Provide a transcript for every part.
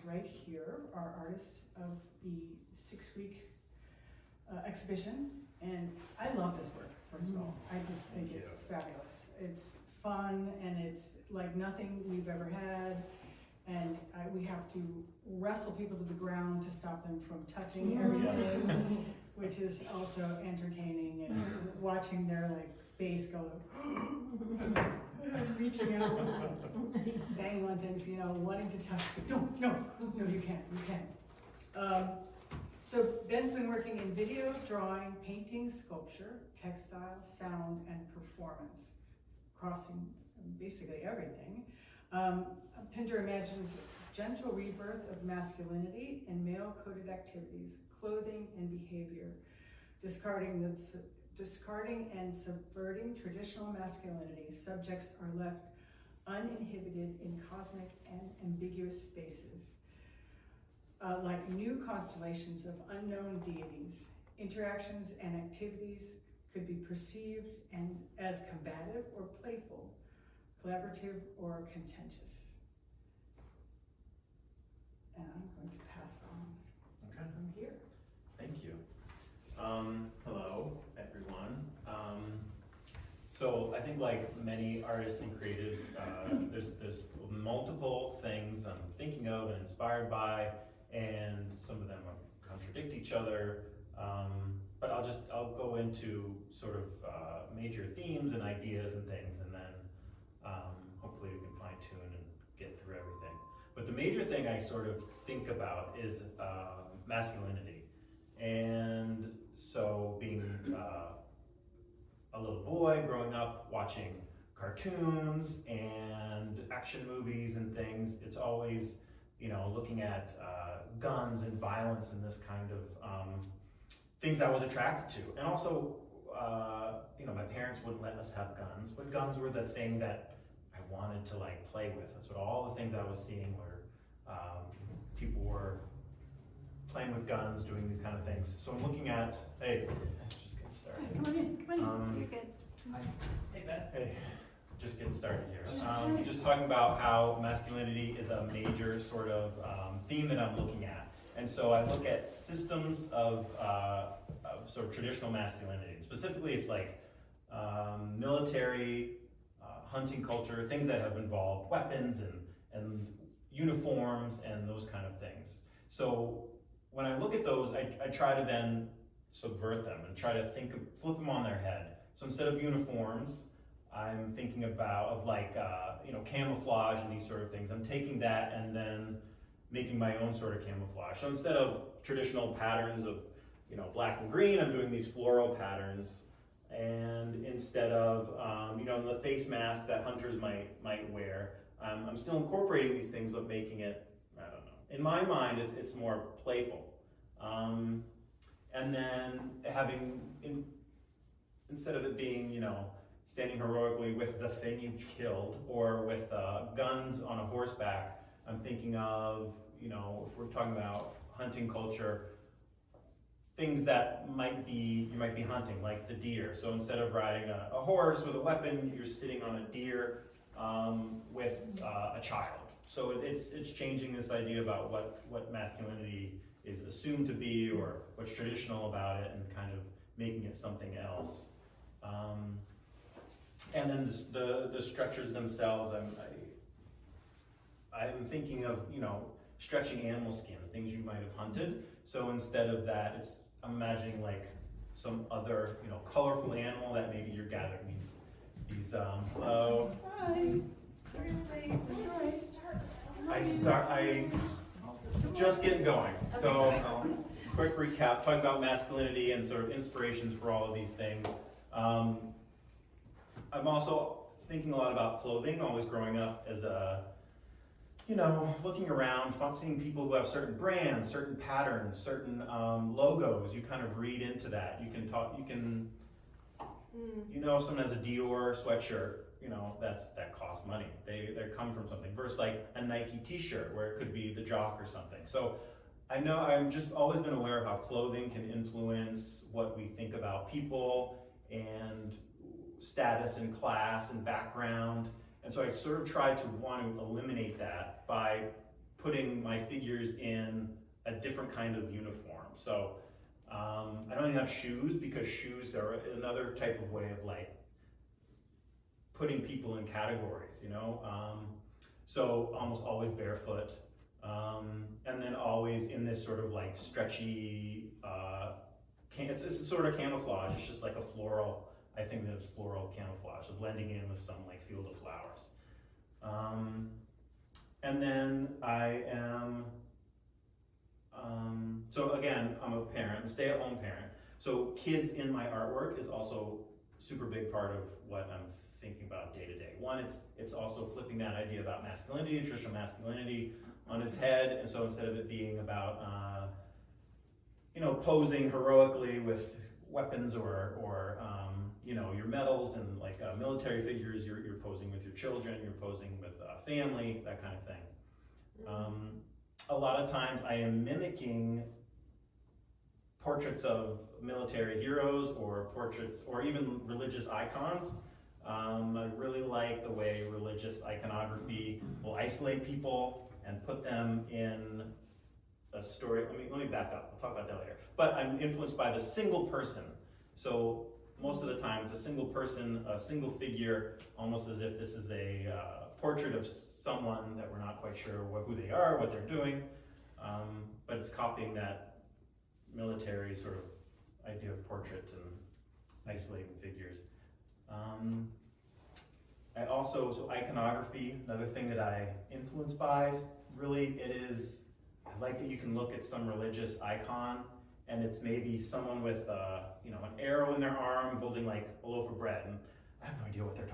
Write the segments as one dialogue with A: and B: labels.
A: right here are artists of the 6-week exhibition, and I love this work, first of all. I just think it's fabulous. It's fun, and it's like nothing we've ever had, and we have to wrestle people to the ground to stop them from touching everything, which is also entertaining, and watching their like face go reaching out, banging on things, you know, wanting to touch it. No, you can't. So Ben's been working in video, drawing, painting, sculpture, textile, sound, and performance, crossing basically everything. Pinder imagines gentle rebirth of masculinity in male-coded activities, clothing, and behavior, discarding and subverting traditional masculinity. Subjects are left uninhibited in cosmic and ambiguous spaces. Like new constellations of unknown deities, interactions and activities could be perceived as combative or playful, collaborative or contentious. And I'm going to pass on from here.
B: Thank you. Hello, everyone. So I think like many artists and creatives, there's multiple things I'm thinking of and inspired by, and some of them contradict each other. But I'll go into sort of major themes and ideas and things, and then hopefully we can fine tune and get through everything. But the major thing I sort of think about is masculinity. And so being a little boy growing up watching cartoons and action movies and things, it's always, you know, looking at guns and violence and this kind of things I was attracted to. And also, you know, my parents wouldn't let us have guns, but guns were the thing that I wanted to like play with. That's what all the things I was seeing were, people were playing with guns, doing these kind of things. So I'm looking at, hey, let's just get started.
A: Come on in.
C: You're good.
A: Hey, Ben.
B: Hey, just getting started here. Just talking about how masculinity is a major sort of theme that I'm looking at. And so I look at systems of sort of traditional masculinity. Specifically, it's like military, hunting culture, things that have involved weapons and uniforms and those kind of things. So when I look at those, I try to then subvert them and try to flip them on their head. So instead of uniforms, I'm thinking of like, you know, camouflage and these sort of things. I'm taking that and then making my own sort of camouflage. So instead of traditional patterns of, you know, black and green, I'm doing these floral patterns. And instead of, you know, the face mask that hunters might wear, I'm still incorporating these things, but making it, I don't know. In my mind, it's more playful. And then instead of it being, you know, standing heroically with the thing you killed or with guns on a horseback, I'm thinking of, you know, if we're talking about hunting culture, things that you might be hunting, like the deer. So instead of riding a horse with a weapon, you're sitting on a deer with a child. So it's changing this idea about what masculinity is assumed to be or what's traditional about it, and kind of making it something else. And then the structures themselves, I'm thinking of, you know, stretching animal skins, things you might have hunted. So instead of that, I'm imagining like some other, you know, colorful animal that maybe you're gathering these hello.
A: Hi. Sorry I'm late.
B: I just getting going. So quick recap, talking about masculinity and sort of inspirations for all of these things. I'm also thinking a lot about clothing, always growing up as a, you know, looking around, seeing people who have certain brands, certain patterns, certain logos. You kind of read into that. You can you know, if someone has a Dior sweatshirt, you know, that costs money. They come from something. Versus like a Nike t-shirt where it could be the jock or something. So I know I've just always been aware of how clothing can influence what we think about people and status and class and background. And so I sort of tried to want to eliminate that by putting my figures in a different kind of uniform. So I don't even have shoes, because shoes are another type of way of like putting people in categories, you know? So almost always barefoot, and then always in this sort of like stretchy, it's sort of camouflage. It's just like a floral, I think there's floral camouflage, so blending in with some like field of flowers. And then I am, so again, I'm a parent, a stay-at-home parent. So kids in my artwork is also super big part of what I'm thinking about day to day. One, it's also flipping that idea about masculinity, traditional masculinity, on its head. And so instead of it being about, you know, posing heroically with weapons or you know, your medals and like military figures, you're posing with your children, you're posing with family, that kind of thing. A lot of times I am mimicking portraits of military heroes or portraits or even religious icons. I really like the way religious iconography will isolate people and put them in a story. Let me back up, we'll talk about that later. But I'm influenced by the single person. So most of the time it's a single person, a single figure, almost as if this is a portrait of someone that we're not quite sure who they are, what they're doing. But it's copying that military sort of idea of portrait and isolating figures. I also, so iconography, another thing that I influenced by, really it is, I like that you can look at some religious icon and it's maybe someone with you know, an arrow in their arm holding like a loaf of bread, and I have no idea what they're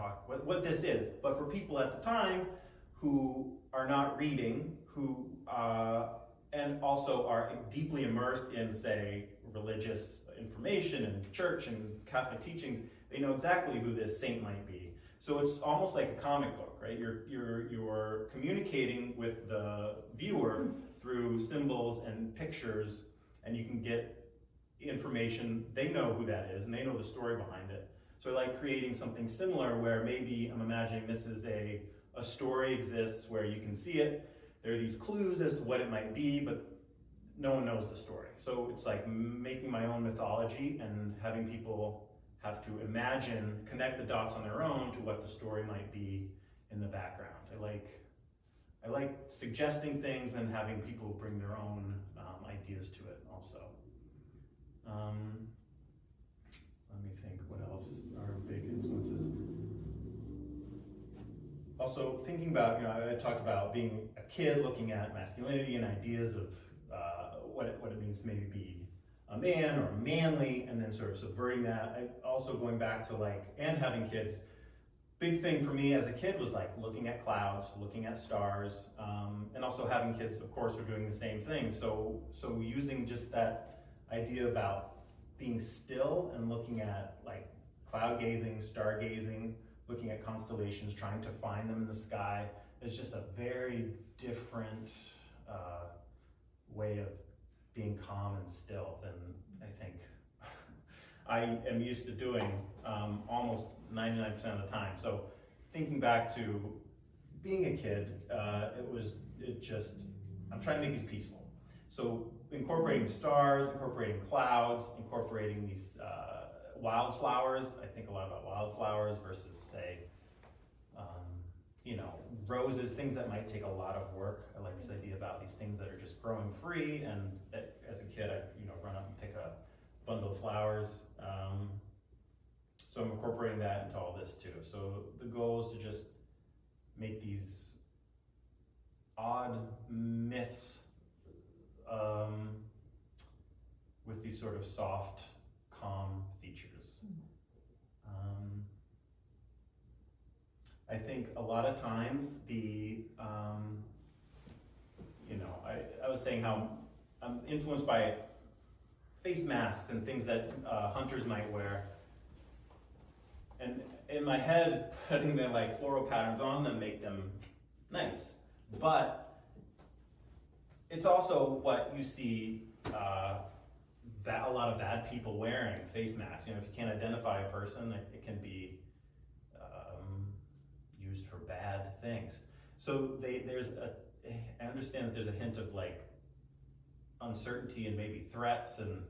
B: what this is. But for people at the time who are not reading, who and also are deeply immersed in, say, religious information and church and Catholic teachings, they know exactly who this saint might be. So it's almost like a comic book, right? You're communicating with the viewer through symbols and pictures, and you can get information. They know who that is, and they know the story behind it. So I like creating something similar where maybe I'm imagining this is a story exists where you can see it. There are these clues as to what it might be, but no one knows the story. So it's like making my own mythology and having people have to imagine, connect the dots on their own to what the story might be in the background. I like suggesting things and having people bring their own ideas to it also. Let me think, what else are big influences? Also thinking about, you know, I talked about being a kid looking at masculinity and ideas of what it means to maybe be a man or manly, and then sort of subverting that. I also going back to like, and having kids, big thing for me as a kid was like looking at clouds, looking at stars, and also having kids, of course, are doing the same thing. So using just that idea about being still and looking at like cloud gazing, stargazing, looking at constellations, trying to find them in the sky, is just a very different way of being calm and still than I think I am used to doing almost 99% of the time. So thinking back to being a kid, I'm trying to make these peaceful. So incorporating stars, incorporating clouds, incorporating these wildflowers. I think a lot about wildflowers versus, say, you know, roses, things that might take a lot of work. I like this idea about these things that are just growing free, and that, as a kid, I'd run up and pick a bundle of flowers. So I'm incorporating that into all this too. So the goal is to just make these odd myths with these sort of soft, calm features. I think a lot of times I was saying how I'm influenced by face masks and things that hunters might wear. And in my head, putting the like floral patterns on them make them nice. But it's also what you see a lot of bad people wearing face masks. You know, if you can't identify a person, it can be used for bad things. So there's I understand that there's a hint of like uncertainty and maybe threats, and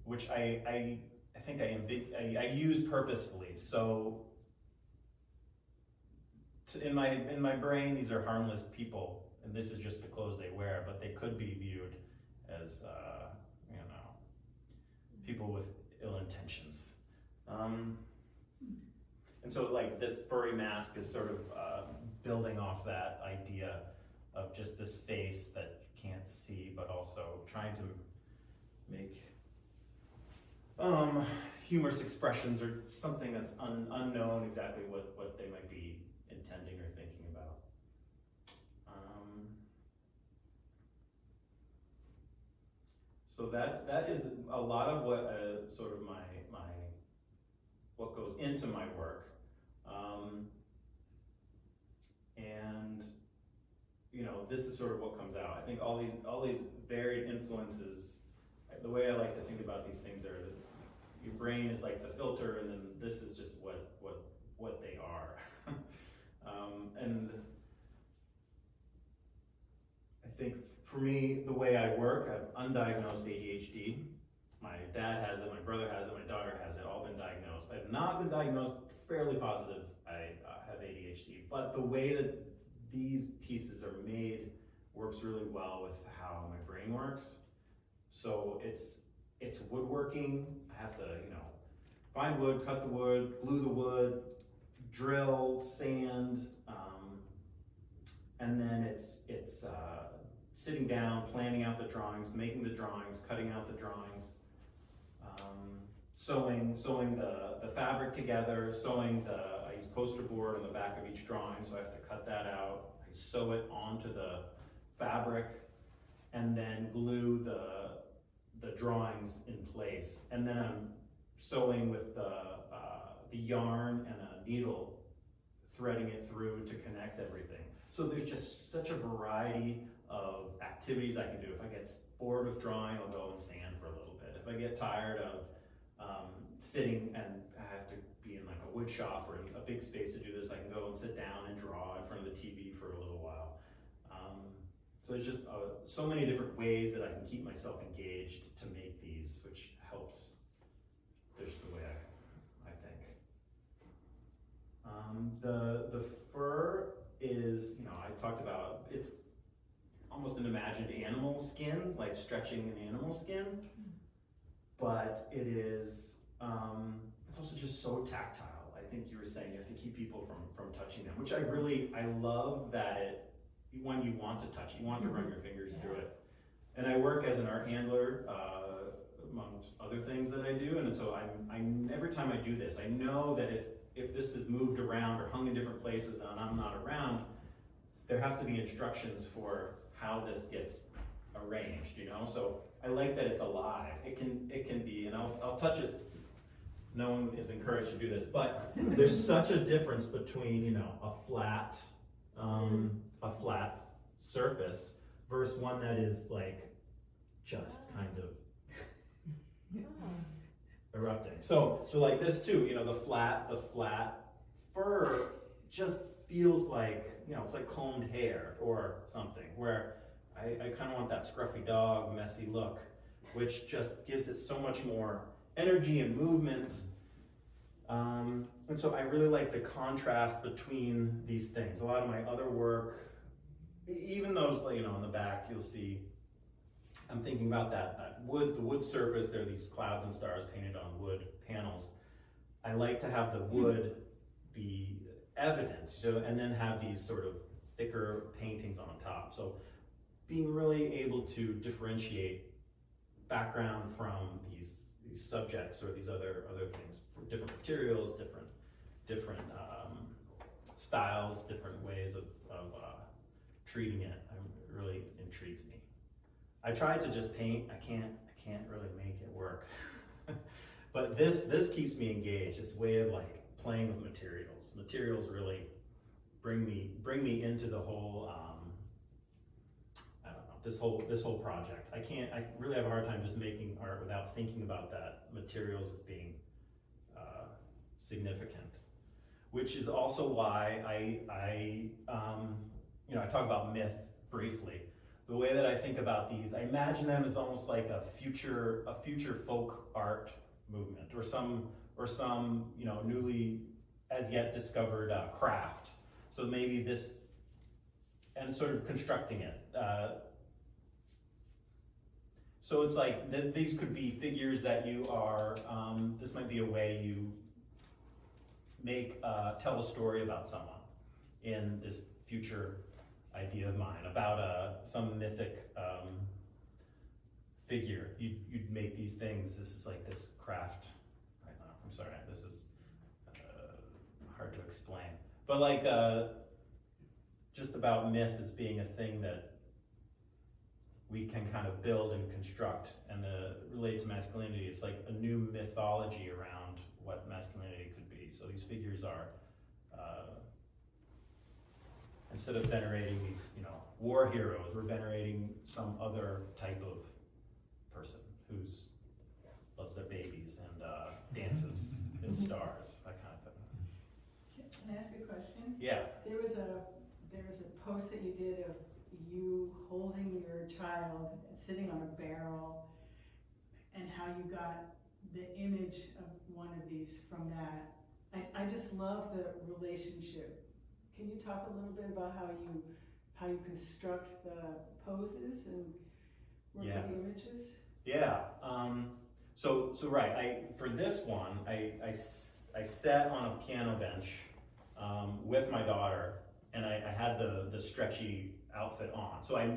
B: which I think I use purposefully. So in my brain, these are harmless people, and this is just the clothes they wear, but they could be viewed as people with ill intentions. And so like this furry mask is sort of building off that idea of just this face that you can't see, but also trying to make humorous expressions or something that's unknown exactly what they might be intending or thinking about. So that is a lot of what sort of my what goes into my work, and this is sort of what comes out. I think all these varied influences. The way I like to think about these things are this: your brain is like the filter, and then this is just what they are. And I think for me, the way I work, I have undiagnosed ADHD. My dad has it, my brother has it, my daughter has it, all been diagnosed. I've not been diagnosed, fairly positive I have ADHD, but the way that these pieces are made works really well with how my brain works. So it's woodworking. I have to, find wood, cut the wood, glue the wood, drill, sand, and then it's sitting down, planning out the drawings, making the drawings, cutting out the drawings, sewing the fabric together, I use poster board on the back of each drawing, so I have to cut that out. I sew it onto the fabric, and then glue the drawings in place. And then I'm sewing with the yarn and a needle, threading it through to connect everything. So there's just such a variety of activities I can do. If I get bored of drawing, I'll go and sand for a little bit. If I get tired of sitting and I have to be in like a wood shop or a big space to do this, I can go and sit down and draw in front of the TV for a little while. So there's just so many different ways that I can keep myself engaged to make these, which helps. There's the way I think. The fur is, I talked about, it's almost an imagined animal skin, like stretching an animal skin, but it is, it's also just so tactile. I think you were saying you have to keep people from touching them, which I love that when you want to touch it, you want to run your fingers through it. And I work as an art handler, amongst other things that I do, and so every time I do this, I know that if this is moved around or hung in different places and I'm not around, there have to be instructions for how this gets arranged, So I like that it's alive. It can be, and I'll touch it. No one is encouraged to do this, but there's such a difference between a flat surface versus one that is like just kind of erupting. So like this too, the flat fur just feels like, it's like combed hair or something, where I kind of want that scruffy dog, messy look, which just gives it so much more energy and movement. And so I really like the contrast between these things. A lot of my other work, even those, on the back, you'll see, I'm thinking about the wood surface. There are these clouds and stars painted on wood panels. I like to have the wood be evident, and then have these sort of thicker paintings on top. So being really able to differentiate background from these subjects or these other things, for different materials, different styles, different ways of treating it, really intrigues me. I tried to just paint. I can't really make it work. But this keeps me engaged. This way of like playing with materials. Materials really bring me into the whole. I don't know, this whole project. I really have a hard time just making art without thinking about that materials as being significant. which is also why I talk about myth briefly. The way that I think about these, I imagine them as almost like a future folk art movement, or some newly as yet discovered craft. So maybe this, and sort of constructing it. So it's like these could be figures that you are. This might be a way you tell a story about someone in this future idea of mine, about some mythic figure. You'd make these things. This is like this craft. I'm sorry, this is hard to explain. But like just about myth as being a thing that we can kind of build and construct, and relate to masculinity. It's like a new mythology around what masculinity could be. So these figures are, instead of venerating these, war heroes, we're venerating some other type of person who's loves their babies and dances in stars, that kind of thing.
A: Can I ask a question?
B: Yeah.
A: There was a post that you did of you holding your child sitting on a barrel, and how you got the image of one of these from that. I just love the relationship. Can you talk a little bit about how you construct the poses and work with the images?
B: Yeah. So right. For this one, I sat on a piano bench with my daughter, and I had the stretchy outfit on. So I'm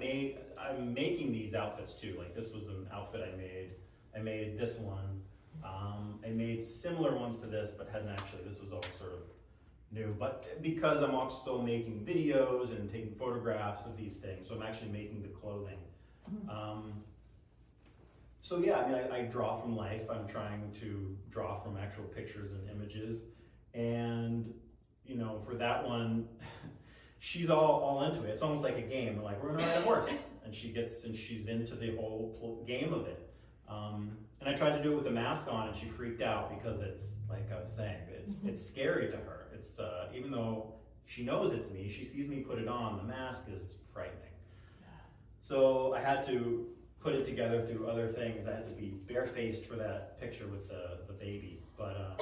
B: making these outfits too. Like this was an outfit I made. I made this one. I made similar ones to this, but this was all sort of new. But because I'm also making videos and taking photographs of these things, so I'm actually making the clothing. So yeah, I draw from life. I'm trying to draw from actual pictures and images. And, for that one, she's all into it. It's almost like a game. Like, we're gonna ride a horse. And she's into the whole game of it. And I tried to do it with a mask on, and she freaked out because it's, like I was saying, it's scary to her. It's, even though she knows it's me, she sees me put it on, the mask is frightening. So I had to put it together through other things. I had to be barefaced for that picture with the baby. But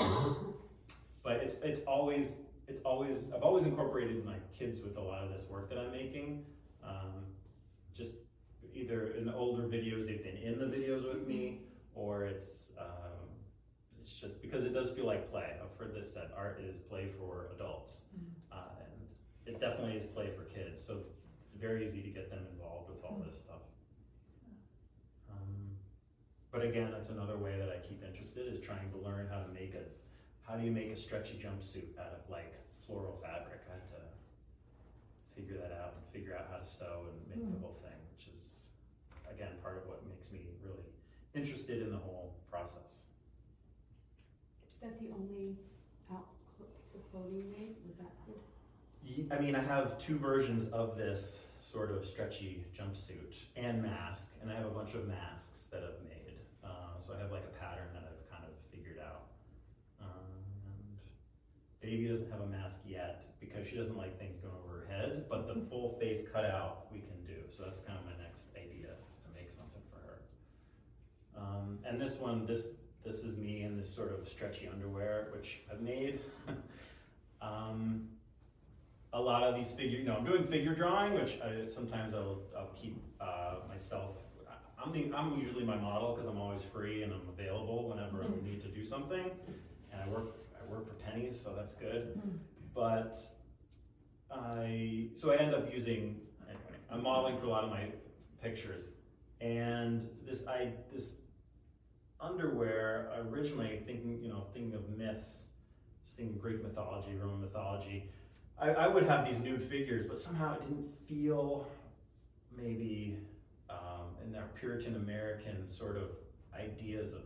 B: it's always I've always incorporated my kids with a lot of this work that I'm making. Just either in the older videos, they've been in the videos with me, or it's just because it does feel like play. I've heard this, that art is play for adults, and it definitely is play for kids. So it's very easy to get them involved with all this stuff. But again, that's another way that I keep interested, is trying to learn how do you make a stretchy jumpsuit out of like floral fabric. I had to figure that out and figure out how to sew and make the whole thing, which is, again, part of what makes me really interested in the whole process.
C: Is that the only piece of clothing you made? Was that cool?
B: I mean, I have two versions of this sort of stretchy jumpsuit and mask, and I have a bunch of masks that I've made. So I have like a pattern that I've kind of figured out. And baby doesn't have a mask yet because she doesn't like things going over her head, but the full face cutout we can do. So that's kind of my next idea, is to make something for her. And this one, this is me in this sort of stretchy underwear, which I've made. A lot of these I'm doing figure drawing, which sometimes I'll keep myself. I'm usually my model because I'm always free and I'm available whenever I need to do something, and I work for pennies, so that's good. But I end up using, anyway, I'm modeling for a lot of my pictures, and this underwear, originally thinking of myths, just thinking Greek mythology, Roman mythology. I would have these nude figures, but somehow it didn't feel maybe in their Puritan American sort of ideas of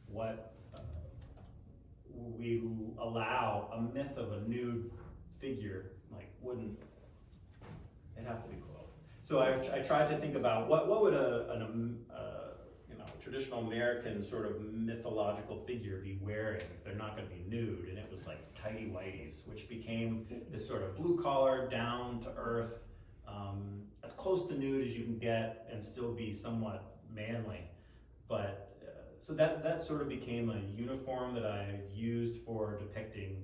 B: what we allow a myth of a nude figure, like, wouldn't it have to be clothed? So I tried to think about what would traditional American sort of mythological figure be wearing if they're not going to be nude? And it was like tighty whities, which became this sort of blue collar, down to earth, as close to nude as you can get and still be somewhat manly. But so that sort of became a uniform that I used for depicting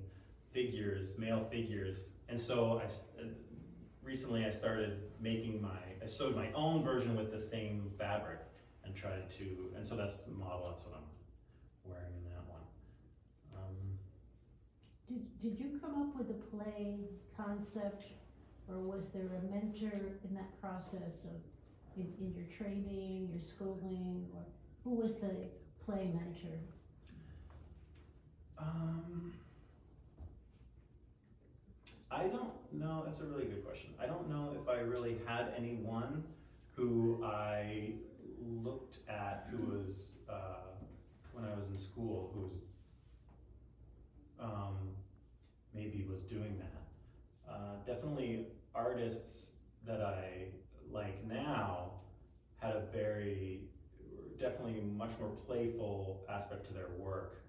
B: figures, male figures. And so recently I started making I sewed my own version with the same fabric and tried to, and so that's the model, that's what I'm wearing in that one.
D: Did you come up with a play concept, or was there a mentor in that process of, in your training, your schooling, or who was the play mentor?
B: I don't know, that's a really good question. I don't know if I really had anyone who I looked at who was, when I was in school, who was, maybe was doing that. Definitely artists that I like now had a definitely much more playful aspect to their work.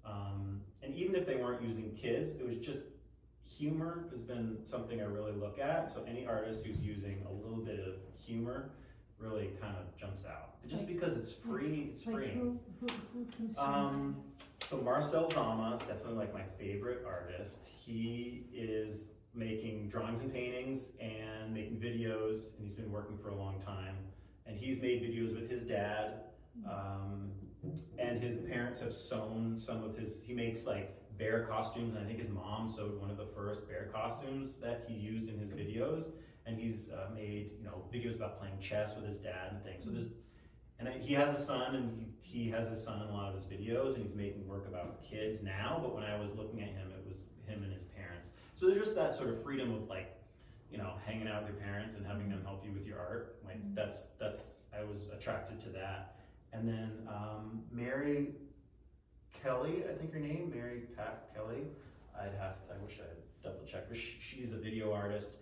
B: And even if they weren't using kids, it was just humor has been something I really look at. So any artist who's using a little bit of humor really kind of jumps out. Just because it's free, it's free.
D: Who comes
B: So Marcel Zama is definitely like my favorite artist. He is making drawings and paintings and making videos, and he's been working for a long time. And he's made videos with his dad, and his parents have sewn some of he makes like bear costumes, and I think his mom sewed one of the first bear costumes that he used in his videos. And he's made videos about playing chess with his dad and things. So he has a son, and he has his son in a lot of his videos, and he's making work about kids now. But when I was looking at him, it was him and his parents. So there's just that sort of freedom of hanging out with your parents and having them help you with your art. Like that's I was attracted to that. And then Mary Kelly, I think her name, Mary Pat Kelly. I wish I had double checked, but she's a video artist.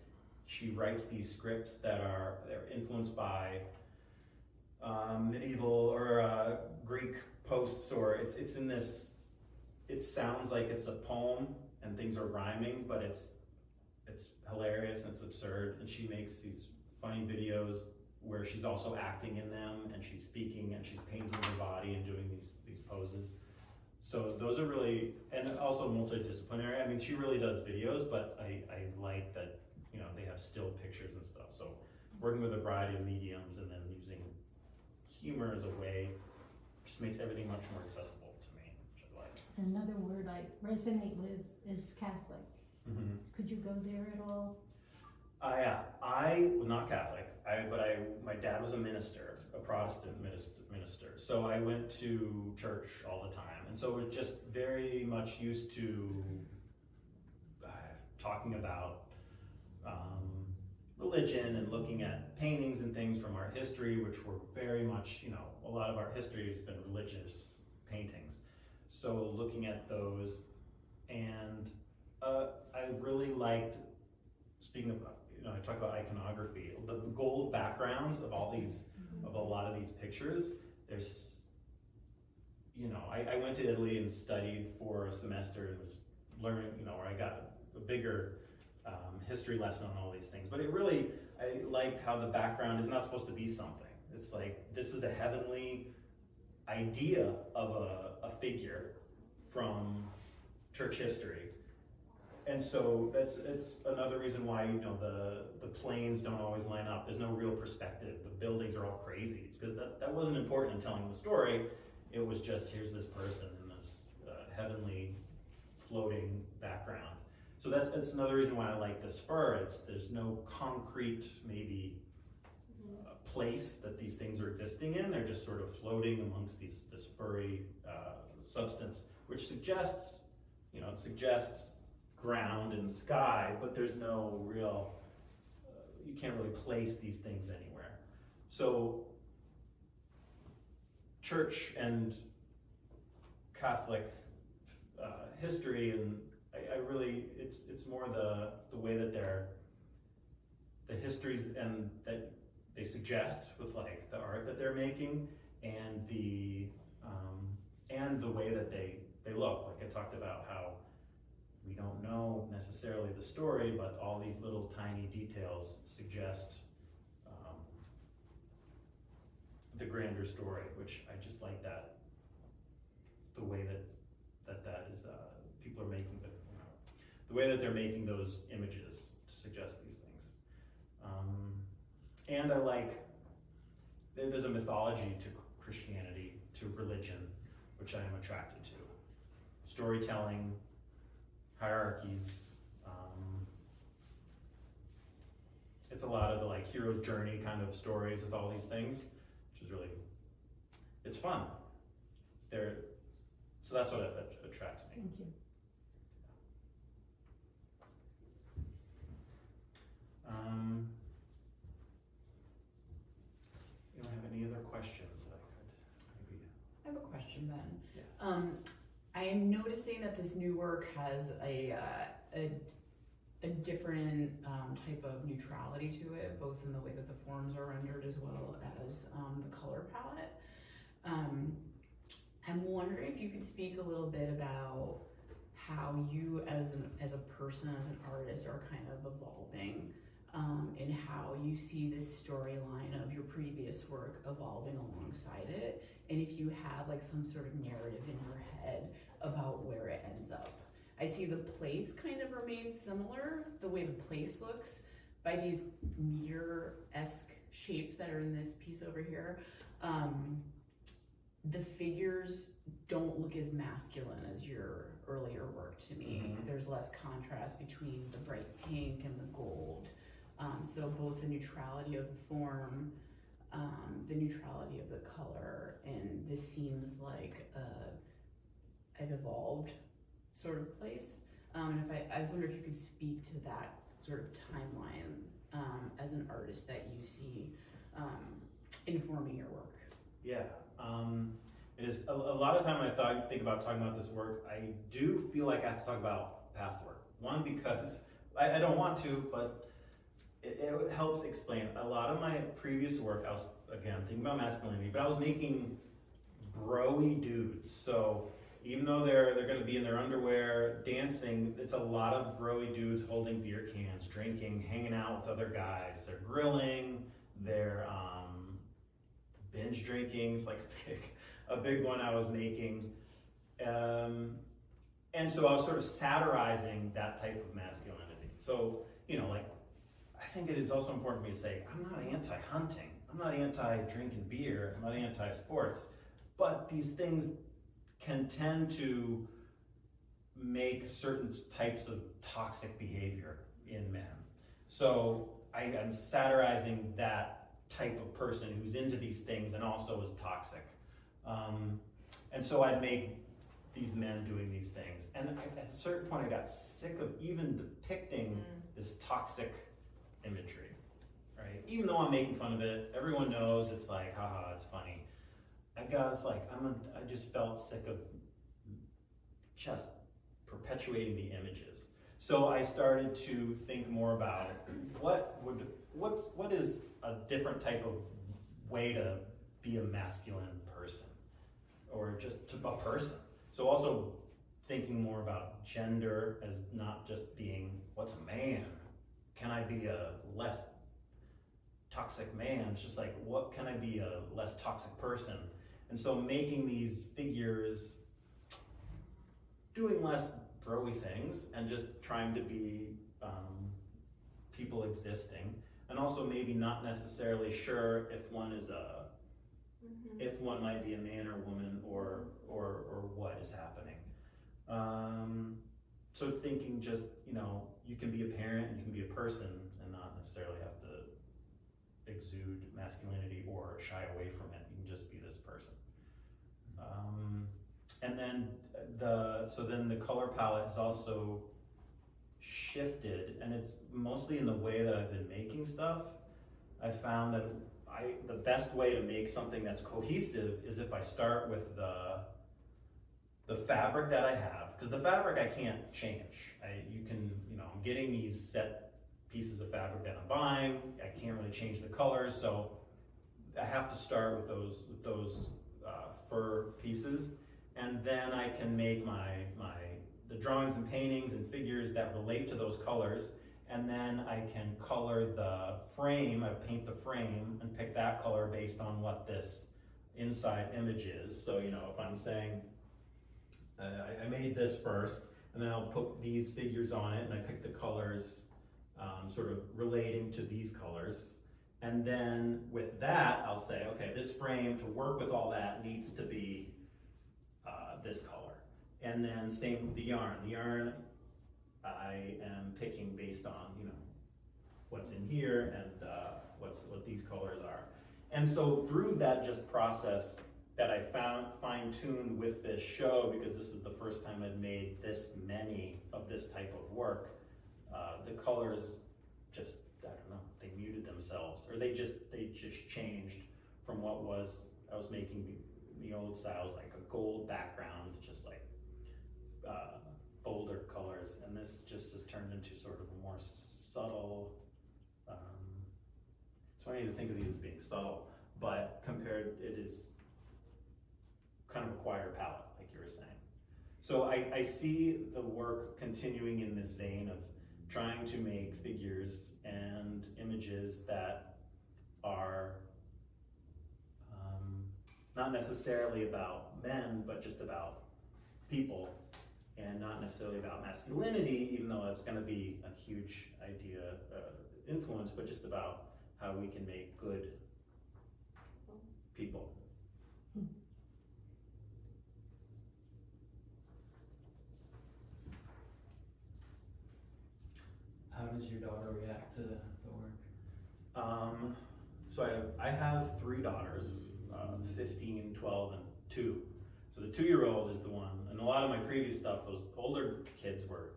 B: She writes these scripts they're influenced by medieval or Greek posts, or it's in this. It sounds like it's a poem and things are rhyming, but it's hilarious and it's absurd. And she makes these funny videos where she's also acting in them, and she's speaking and she's painting her body and doing these poses. So those are really, and also multidisciplinary. I mean, she really does videos, but I like that, they have still pictures and stuff. So working with a variety of mediums and then using humor as a way just makes everything much more accessible to me, which I like.
D: Another word I resonate with is Catholic.
B: Mm-hmm.
D: Could you go there at all?
B: Yeah, I was not Catholic, but my dad was a minister, a Protestant minister. So I went to church all the time. And so I was just very much used to talking about religion and looking at paintings and things from our history, which were very much, a lot of our history has been religious paintings. So looking at those, and I really liked, speaking of, I talk about iconography, the gold backgrounds of all these, of a lot of these pictures. There's, I went to Italy and studied for a semester and was learning, where I got a bigger history lesson on all these things. But I liked how the background is not supposed to be something. It's like, this is a heavenly idea of a figure from church history. And so it's another reason why, the planes don't always line up. There's no real perspective. The buildings are all crazy. It's because that wasn't important in telling the story. It was just, here's this person in this heavenly floating background. So that's another reason why I like this fur. There's no concrete, maybe, place that these things are existing in. They're just sort of floating amongst this furry substance, which suggests, it suggests ground and sky, but there's no real, you can't really place these things anywhere. So church and Catholic history, and I really, it's more the way that the histories and that they suggest with like the art that they're making, and the way that they look. Like I talked about how we don't know necessarily the story, but all these little tiny details suggest the grander story, which I just like that, the way that is, people are making the way that they're making those images to suggest these things. And I like, there's a mythology to Christianity, to religion, which I am attracted to. Storytelling, hierarchies, it's a lot of the like hero's journey kind of stories with all these things, which is really, it's fun. So that's what attracts me.
D: Thank you.
B: You don't have any other questions that I could maybe?
E: I have a question, Ben.
B: Yes.
E: I am noticing that this new work has a different type of neutrality to it, both in the way that the forms are rendered as well as the color palette. I'm wondering if you could speak a little bit about how you as a person, as an artist, are kind of evolving, and how you see this storyline of your previous work evolving alongside it, and if you have like some sort of narrative in your head about where it ends up. I see the place kind of remains similar, the way the place looks, by these meteor-esque shapes that are in this piece over here. The figures don't look as masculine as your earlier work to me.
B: Mm-hmm.
E: There's less contrast between the bright pink and the gold. So both the neutrality of the form, the neutrality of the color, and this seems like an evolved sort of place. And I was wondering if you could speak to that sort of timeline as an artist that you see informing your work.
B: Yeah, it is a lot of time I think about talking about this work, I do feel like I have to talk about past work. One, because I don't want to, but it helps explain. A lot of my previous work, I was, again, thinking about masculinity, but I was making bro-y dudes. So even though they're going to be in their underwear dancing, it's a lot of bro-y dudes holding beer cans, drinking, hanging out with other guys. They're grilling, they're binge drinking. It's like a big one I was making. And so I was sort of satirizing that type of masculinity. So, like, I think it is also important for me to say, I'm not anti-hunting. I'm not anti-drinking beer. I'm not anti-sports. But these things can tend to make certain types of toxic behavior in men. So I'm satirizing that type of person who's into these things and also is toxic. And so I'd make these men doing these things. And at a certain point I got sick of even depicting this toxic imagery, right? Even though I'm making fun of it, everyone knows it's like, haha, it's funny. I just felt sick of just perpetuating the images. So I started to think more about what is a different type of way to be a masculine person, or just a person. So also thinking more about gender as not just being, what's a man? Can I be a less toxic man? It's just like, what can I be a less toxic person? And so making these figures doing less bro-y things and just trying to be people existing, and also maybe not necessarily sure if one is if one might be a man or woman or what is happening. So thinking just, you can be a parent, you can be a person, and not necessarily have to exude masculinity or shy away from it. You can just be this person. And then the color palette has also shifted, and it's mostly in the way that I've been making stuff. I found that the best way to make something that's cohesive is if I start with the fabric that I have, because the fabric I can't change. I'm getting these set pieces of fabric that I'm buying. I can't really change the colors, so I have to start with those fur pieces, and then I can make the drawings and paintings and figures that relate to those colors, and then I can color the frame. I paint the frame and pick that color based on what this inside image is. So, you know, if I'm saying I made this first, and then I'll put these figures on it, and I pick the colors sort of relating to these colors. And then with that, I'll say, okay, this frame to work with all that needs to be this color. And then same with the yarn. The yarn I am picking based on, you know, what's in here and what these colors are. And so through that just process that I found fine-tuned with this show, because this is the first time I'd made this many of this type of work, the colors just, I don't know, they muted themselves, or they just changed from what I was making the old styles, like a gold background, just like bolder colors, and this just has turned into sort of a more subtle, it's funny to think of these as being subtle, but compared, it is kind of a quieter palette, like you were saying. So I see the work continuing in this vein of trying to make figures and images that are not necessarily about men, but just about people, and not necessarily about masculinity, even though that's going to be a huge idea influence, but just about how we can make good people.
F: How does your daughter react to the work?
B: So I have 3 daughters, 15, 12, and 2. So the 2-year-old is the one, and a lot of my previous stuff, those older kids were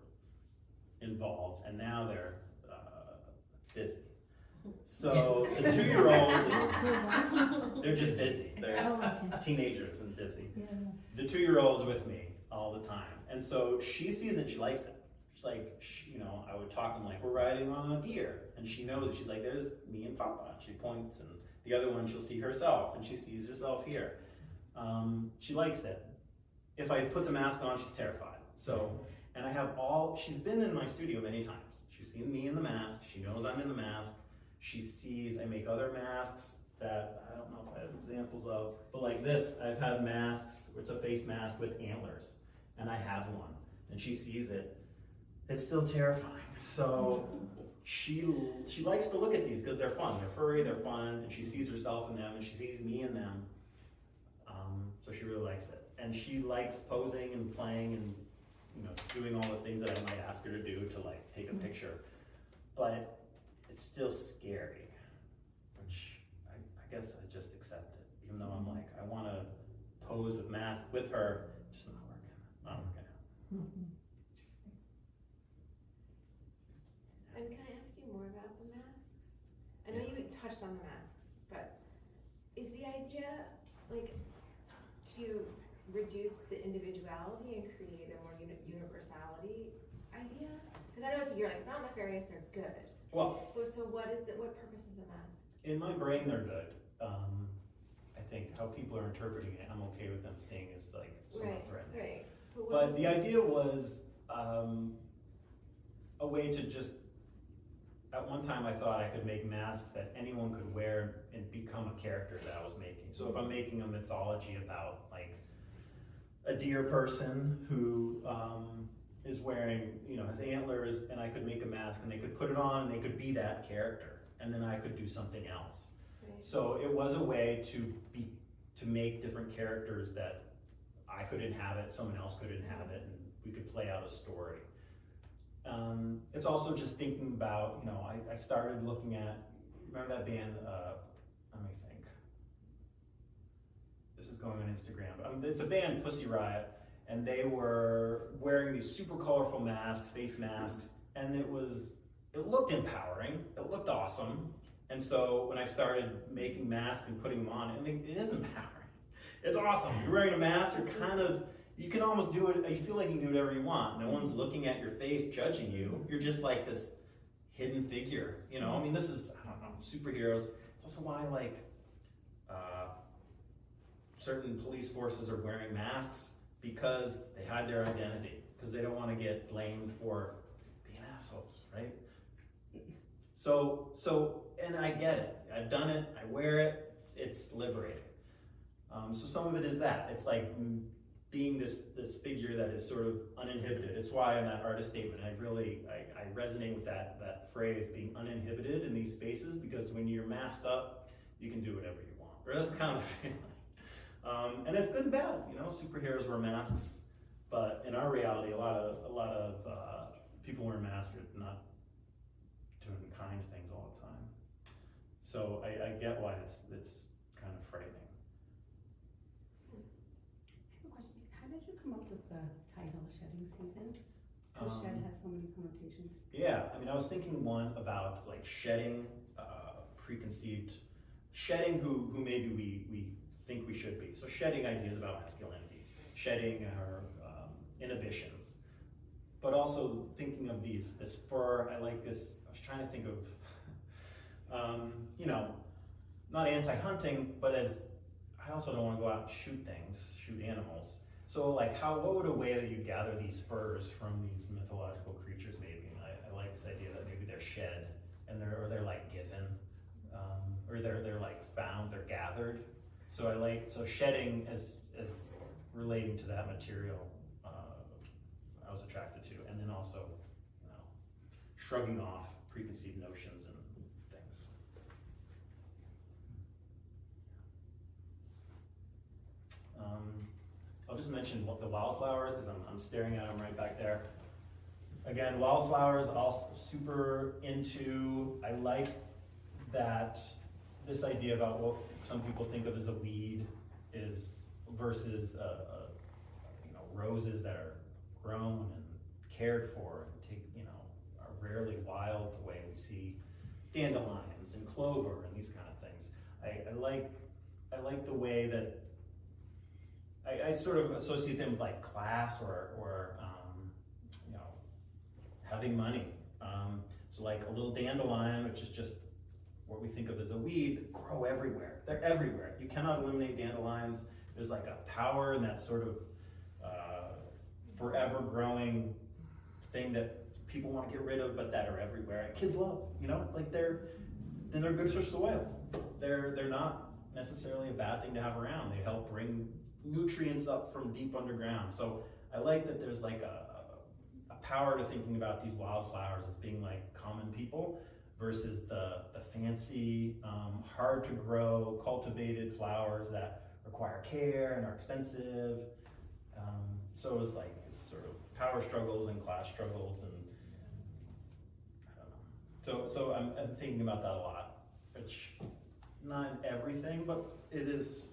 B: involved, and now they're busy. So the 2-year-old, they're just busy. They're teenagers and busy.
D: Yeah.
B: The 2-year-old's with me all the time, and so she sees it, she likes it. She's like, you know, I would talk to them like we're riding on a deer, and she knows it. She's like, there's me and Papa. And she points, and the other one she'll see herself, and she sees herself here. She likes it. If I put the mask on, she's terrified. So, and I have she's been in my studio many times. She's seen me in the mask. She knows I'm in the mask. She sees I make other masks that I don't know if I have examples of, but like this, I've had masks, it's a face mask with antlers, and I have one, and she sees it. It's still terrifying. So she likes to look at these because they're fun. They're furry, they're fun, and she sees herself in them, and she sees me in them. So she really likes it. And she likes posing and playing and, you know, doing all the things that I might ask her to do to like take a picture. But it's still scary, which I guess I just accept it. Even though I'm like, I want to pose with mask with her, just not working out.
G: And can I ask you more about the masks? I know you touched on the masks, but is the idea like to reduce the individuality and create a more universality idea? Because I know you're like, it's not nefarious, they're good.
B: Well,
G: So what purpose is the mask?
B: in my brain, they're good. I think how people are interpreting it, I'm okay with them seeing as like somewhat threatening.
G: Right.
B: But the idea was a way to just, at one time I thought I could make masks that anyone could wear and become a character that I was making. So if I'm making a mythology about like a deer person who is wearing, you know, has antlers, and I could make a mask and they could put it on and they could be that character, and then I could do something else.
G: Right.
B: So it was a way to make different characters that I could inhabit, someone else could inhabit, and we could play out a story. It's also just thinking about, you know, I started looking at, remember that band, let me think. This is going on Instagram. It's a band, Pussy Riot, and they were wearing these super colorful masks, face masks, and it looked empowering, it looked awesome. And so when I started making masks and putting them on, I mean, it is empowering. It's awesome. You're wearing a mask, you can almost do it, you feel like you can do whatever you want. No one's looking at your face, judging you. You're just like this hidden figure, you know? I mean, this is, I don't know, superheroes. It's also why, like, certain police forces are wearing masks because they hide their identity, because they don't want to get blamed for being assholes, right? So, and I get it. I've done it. I wear it. It's liberating. So some of it is that. It's like being this figure that is sort of uninhibited. It's why in that artist statement, I resonate with that phrase, being uninhibited in these spaces, because when you're masked up, you can do whatever you want. Or that's kind of the feeling. And it's good and bad. You know, superheroes wear masks, but in our reality, a lot of people wearing masks are not doing kind things all the time. So I get why it's kind of frightening.
C: I have a question. How did you come up with the title Shedding Season? Because shed has so many connotations.
B: Yeah, I mean, I was thinking one about like shedding preconceived, shedding who maybe we think we should be. So shedding ideas about masculinity, shedding our inhibitions, but also thinking of this fur. I like this. I was trying to think of, you know, not anti-hunting, but as I also don't want to go out and shoot animals. So like what would a way that you gather these furs from these mythological creatures maybe? And I like this idea that maybe they're shed and they're like given, or they're like found, they're gathered. So shedding as relating to that material, I was attracted to, and then also, you know, shrugging off preconceived notions and things. I'll just mention the wildflowers because I'm staring at them right back there. Again, wildflowers, also super into. I like that this idea about what some people think of as a weed is versus you know, roses that are grown and cared for and are rarely wild the way we see dandelions and clover and these kind of things. I like the way that I sort of associate them with like class or you know, having money. So like a little dandelion, which is just what we think of as a weed, grow everywhere. They're everywhere. You cannot eliminate dandelions. There's like a power in that sort of forever growing thing that people want to get rid of, but that are everywhere. And kids love, you know, like they're good for soil. They're not necessarily a bad thing to have around. They help bring nutrients up from deep underground. So I like that there's like a power to thinking about these wildflowers as being like common people versus the fancy, hard to grow, cultivated flowers that require care and are expensive. So it was like sort of power struggles and class struggles, and I don't know. So I'm thinking about that a lot, which not everything, but it's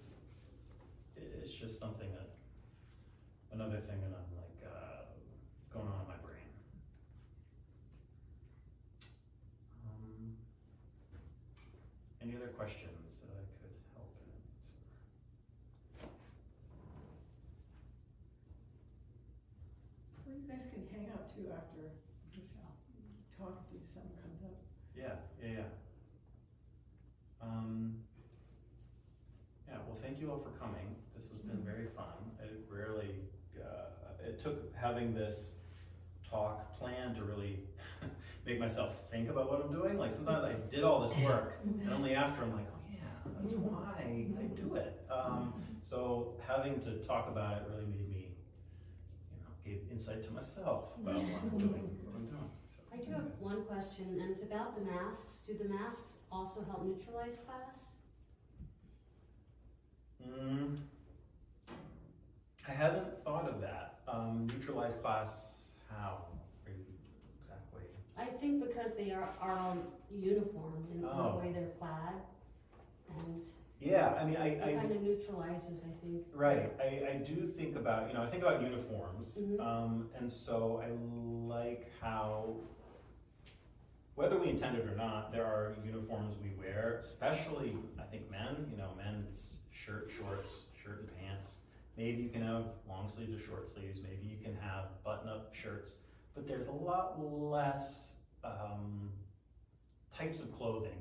B: just something that, another thing that I'm like going on in my brain. Any other questions that I could help answer?
A: Well, you guys can hang out too after this talk if something comes up.
B: Yeah. Yeah, well, thank you all for coming. This has been very fun. It took having this talk planned to really make myself think about what I'm doing. Like sometimes I did all this work and only after I'm like, oh yeah, that's why I do it. So having to talk about it really made me, gave insight to myself about what I'm doing.
H: I do have one question, and it's about the masks. Do the masks also help neutralize class?
B: I haven't thought of that. Neutralize class, how? Exactly?
H: I think because they are all uniform in the way they're clad, and
B: yeah, I mean,
H: it kind of neutralizes, I think.
B: Right, I do think about, I think about uniforms, and so I like how, whether we intend it or not, there are uniforms we wear, especially, I think men, men's shirt, shorts, shirt and pants. Maybe you can have long sleeves or short sleeves, maybe you can have button-up shirts, but there's a lot less types of clothing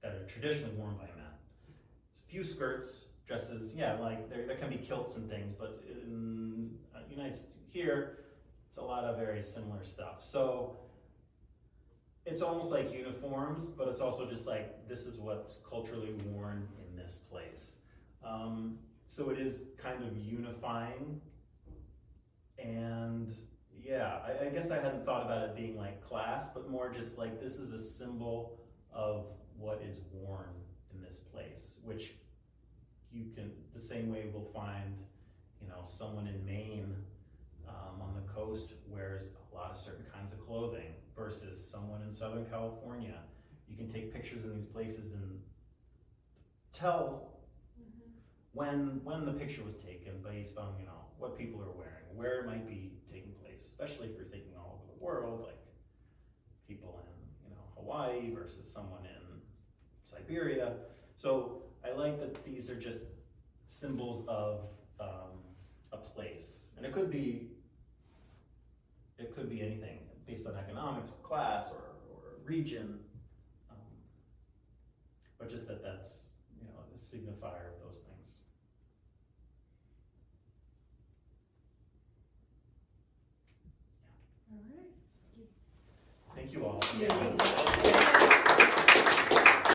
B: that are traditionally worn by men. few skirts, dresses, yeah, like there can be kilts and things, but in here, it's a lot of very similar stuff. So it's almost like uniforms, but it's also just like, this is what's culturally worn in this place. So it is kind of unifying, and yeah, I guess I hadn't thought about it being like class, but more just like, this is a symbol of what is worn in this place, which you can, the same way we'll find, someone in Maine on the coast wears a lot of certain kinds of clothing versus someone in Southern California. You can take pictures in these places and tell when the picture was taken based on, what people are wearing, where it might be taking place, especially if you're thinking all over the world, like people in, Hawaii versus someone in Siberia. So I like that these are just symbols of a place, and it could be anything based on economics, or class, or region, but just that's the signifier of those things.
D: All right.
B: Thank you all.
A: Yeah.